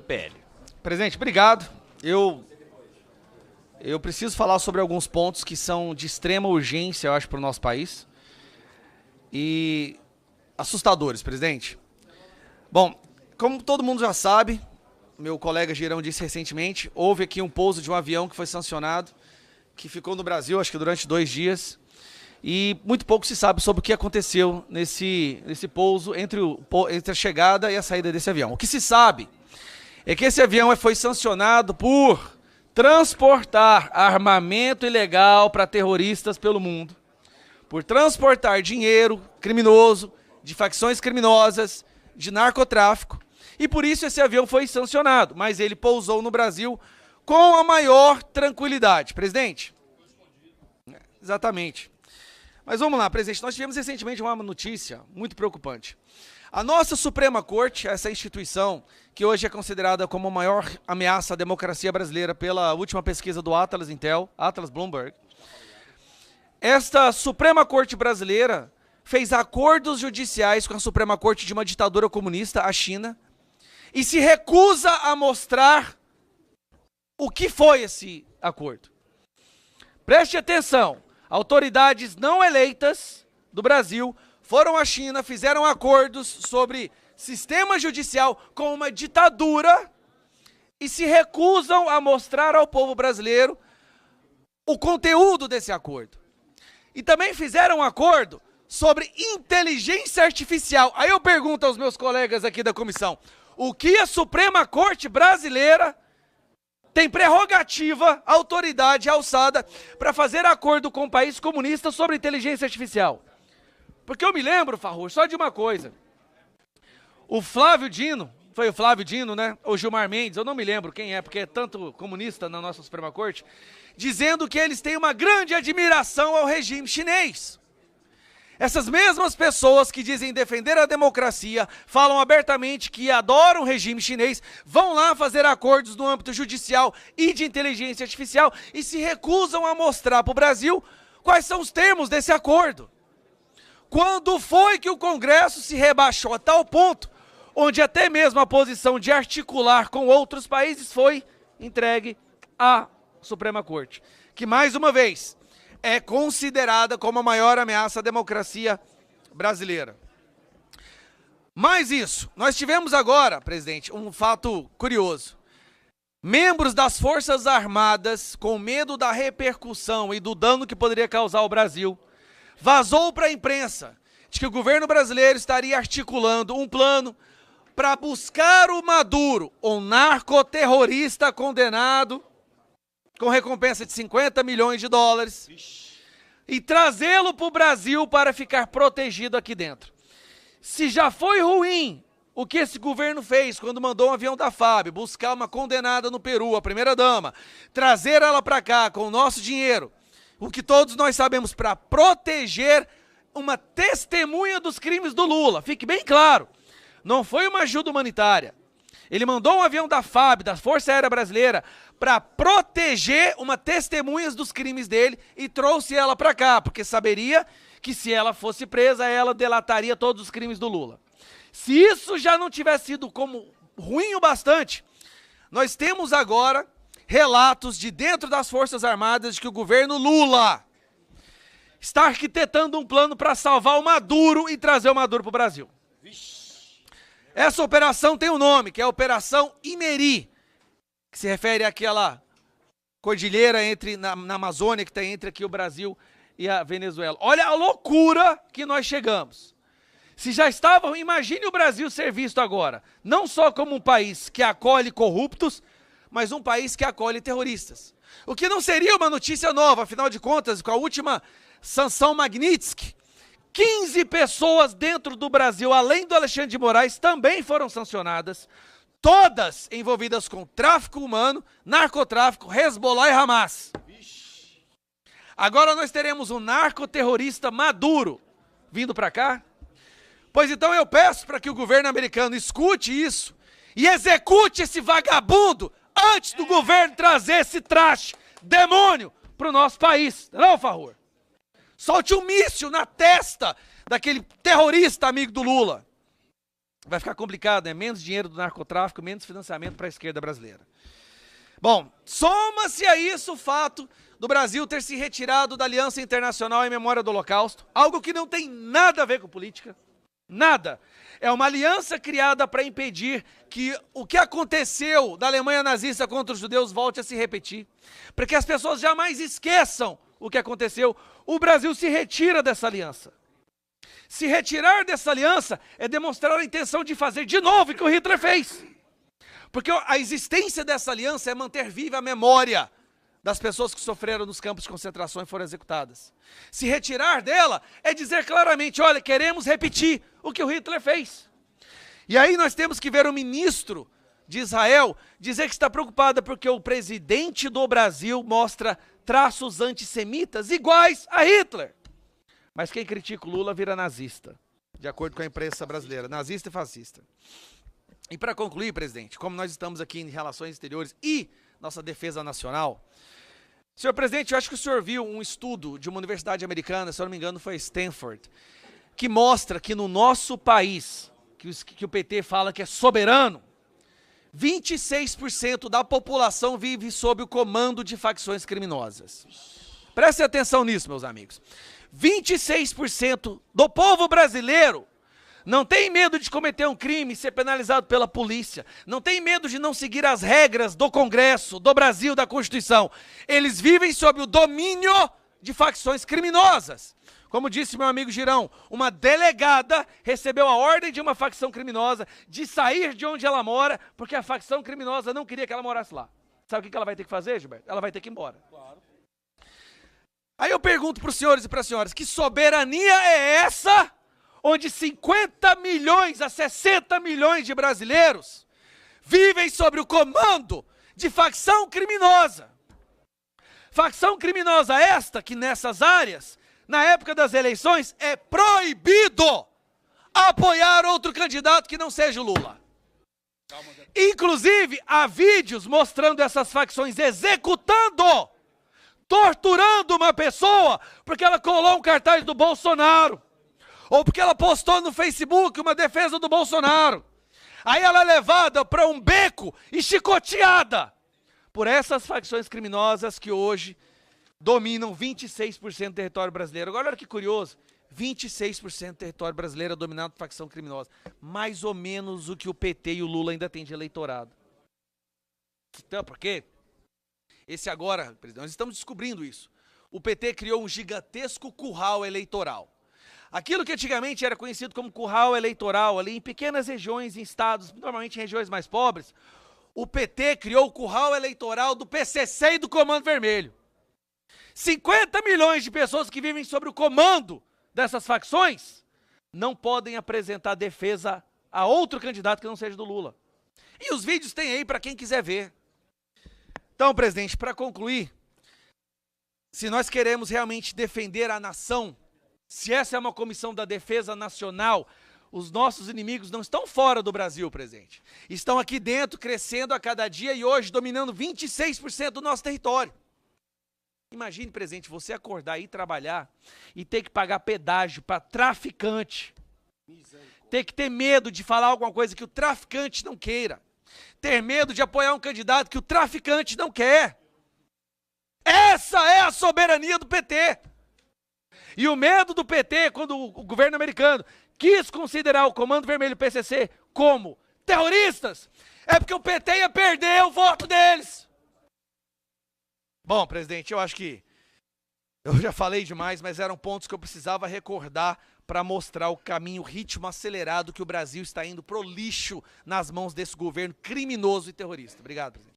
PL. Presidente, obrigado. Eu preciso falar sobre alguns pontos que são de extrema urgência, eu acho, para o nosso país. E assustadores, presidente. Bom, como todo mundo já sabe, meu colega Girão disse recentemente, houve aqui um pouso de um avião que foi sancionado, que ficou no Brasil, acho que durante 2 dias. E muito pouco se sabe sobre o que aconteceu nesse pouso entre a chegada e a saída desse avião. O que se sabe é que esse avião foi sancionado por transportar armamento ilegal para terroristas pelo mundo, por transportar dinheiro criminoso, de facções criminosas, de narcotráfico, e por isso esse avião foi sancionado, mas ele pousou no Brasil com a maior tranquilidade. Presidente? Exatamente. Mas vamos lá, presidente, nós tivemos recentemente uma notícia muito preocupante. A nossa Suprema Corte, essa instituição que hoje é considerada como a maior ameaça à democracia brasileira pela última pesquisa do Atlas Intel, Atlas Bloomberg, esta Suprema Corte brasileira fez acordos judiciais com a Suprema Corte de uma ditadura comunista, a China, e se recusa a mostrar o que foi esse acordo. Preste atenção, autoridades não eleitas do Brasil foram à China, fizeram acordos sobre sistema judicial com uma ditadura e se recusam a mostrar ao povo brasileiro o conteúdo desse acordo. E também fizeram um acordo sobre inteligência artificial. Aí eu pergunto aos meus colegas aqui da comissão, o que a Suprema Corte brasileira tem prerrogativa, autoridade alçada para fazer acordo com o país comunista sobre inteligência artificial? Porque eu me lembro, Farrour, só de uma coisa. O Flávio Dino, foi o Flávio Dino, né? Ou Gilmar Mendes, eu não me lembro quem é, porque é tanto comunista na nossa Suprema Corte, dizendo que eles têm uma grande admiração ao regime chinês. Essas mesmas pessoas que dizem defender a democracia, falam abertamente que adoram o regime chinês, vão lá fazer acordos no âmbito judicial e de inteligência artificial e se recusam a mostrar para o Brasil quais são os termos desse acordo. Quando foi que o Congresso se rebaixou a tal ponto, onde até mesmo a posição de articular com outros países foi entregue à Suprema Corte, que mais uma vez é considerada como a maior ameaça à democracia brasileira. Mais isso, nós tivemos agora, presidente, um fato curioso. Membros das Forças Armadas, com medo da repercussão e do dano que poderia causar ao Brasil, vazou para a imprensa de que o governo brasileiro estaria articulando um plano para buscar o Maduro, um narcoterrorista condenado com recompensa de 50 milhões de dólares, e trazê-lo para o Brasil para ficar protegido aqui dentro. Se já foi ruim o que esse governo fez quando mandou um avião da FAB buscar uma condenada no Peru, a primeira-dama, trazer ela para cá com o nosso dinheiro, o que todos nós sabemos, para proteger uma testemunha dos crimes do Lula. Fique bem claro, não foi uma ajuda humanitária. Ele mandou um avião da FAB, da Força Aérea Brasileira, para proteger uma testemunha dos crimes dele e trouxe ela para cá, porque saberia que se ela fosse presa, ela delataria todos os crimes do Lula. Se isso já não tivesse sido como ruim o bastante, nós temos agora relatos de dentro das Forças Armadas de que o governo Lula está arquitetando um plano para salvar o Maduro e trazer o Maduro para o Brasil. Essa operação tem um nome, que é a Operação Imeri, que se refere àquela cordilheira na Amazônia, que está entre aqui o Brasil e a Venezuela. Olha a loucura que nós chegamos. Se já estava, imagine o Brasil ser visto agora, não só como um país que acolhe corruptos, mas um país que acolhe terroristas. O que não seria uma notícia nova, afinal de contas, com a última sanção Magnitsky, 15 pessoas dentro do Brasil, além do Alexandre de Moraes, também foram sancionadas, todas envolvidas com tráfico humano, narcotráfico, Hezbollah e Hamas. Agora nós teremos um narcoterrorista Maduro vindo para cá. Pois então eu peço para que o governo americano escute isso e execute esse vagabundo antes do governo trazer esse traste, demônio, para o nosso país. Não, Farrour? Solte um míssil na testa daquele terrorista amigo do Lula. vai ficar complicado, né? Menos dinheiro do narcotráfico, menos financiamento para a esquerda brasileira. Bom, soma-se a isso o fato do Brasil ter se retirado da Aliança Internacional em Memória do Holocausto, algo que não tem nada a ver com política, nada. É uma aliança criada para impedir que o que aconteceu da Alemanha nazista contra os judeus volte a se repetir, para que as pessoas jamais esqueçam o que aconteceu. O Brasil se retira dessa aliança. Se retirar dessa aliança é demonstrar a intenção de fazer de novo o que o Hitler fez. Porque a existência dessa aliança é manter viva a memória das pessoas que sofreram nos campos de concentração e foram executadas. Se retirar dela é dizer claramente, olha, queremos repetir o que o Hitler fez. E aí nós temos que ver o ministro de Israel dizer que está preocupada porque o presidente do Brasil mostra traços antissemitas iguais a Hitler. Mas quem critica o Lula vira nazista, de acordo com a imprensa brasileira, nazista e fascista. E para concluir, presidente, como nós estamos aqui em relações exteriores e nossa defesa nacional, senhor presidente, eu acho que o senhor viu um estudo de uma universidade americana, se eu não me engano foi Stanford, que mostra que no nosso país, que o PT fala que é soberano, 26% da população vive sob o comando de facções criminosas. Prestem atenção nisso, meus amigos. 26% do povo brasileiro não tem medo de cometer um crime e ser penalizado pela polícia. Não tem medo de não seguir as regras do Congresso, do Brasil, da Constituição. Eles vivem sob o domínio de facções criminosas. Como disse meu amigo Girão, uma delegada recebeu a ordem de uma facção criminosa de sair de onde ela mora, porque a facção criminosa não queria que ela morasse lá. Sabe o que ela vai ter que fazer, Gilberto? Ela vai ter que ir embora. Claro. Aí eu pergunto para os senhores e para as senhoras, que soberania é essa onde 50 milhões a 60 milhões de brasileiros vivem sob o comando de facção criminosa? Facção criminosa esta que nessas áreas, na época das eleições, é proibido apoiar outro candidato que não seja o Lula. Inclusive, há vídeos mostrando essas facções executando, torturando uma pessoa porque ela colou um cartaz do Bolsonaro. Ou porque ela postou no Facebook uma defesa do Bolsonaro. Aí ela é levada para um beco e chicoteada por essas facções criminosas que hoje dominam 26% do território brasileiro. Agora olha que curioso, 26% do território brasileiro é dominado por facção criminosa. Mais ou menos o que o PT e o Lula ainda têm de eleitorado. Então, por quê? Esse agora, presidente, nós estamos descobrindo isso. O PT criou um gigantesco curral eleitoral. Aquilo que antigamente era conhecido como curral eleitoral, ali em pequenas regiões, em estados, normalmente em regiões mais pobres, o PT criou o curral eleitoral do PCC e do Comando Vermelho. 50 milhões de pessoas que vivem sob o comando dessas facções não podem apresentar defesa a outro candidato que não seja do Lula. E os vídeos tem aí para quem quiser ver. Então, presidente, para concluir, se nós queremos realmente defender a nação, se essa é uma comissão da defesa nacional, os nossos inimigos não estão fora do Brasil, presidente. Estão aqui dentro, crescendo a cada dia e hoje dominando 26% do nosso território. Imagine, presidente, você acordar e trabalhar e ter que pagar pedágio para traficante. Ter que ter medo de falar alguma coisa que o traficante não queira. Ter medo de apoiar um candidato que o traficante não quer. Essa é a soberania do PT. E o medo do PT, quando o governo americano quis considerar o Comando Vermelho e o PCC como terroristas, é porque o PT ia perder o voto deles. Bom, presidente, eu acho que eu já falei demais, mas eram pontos que eu precisava recordar para mostrar o caminho, o ritmo acelerado que o Brasil está indo pro lixo nas mãos desse governo criminoso e terrorista. Obrigado, presidente.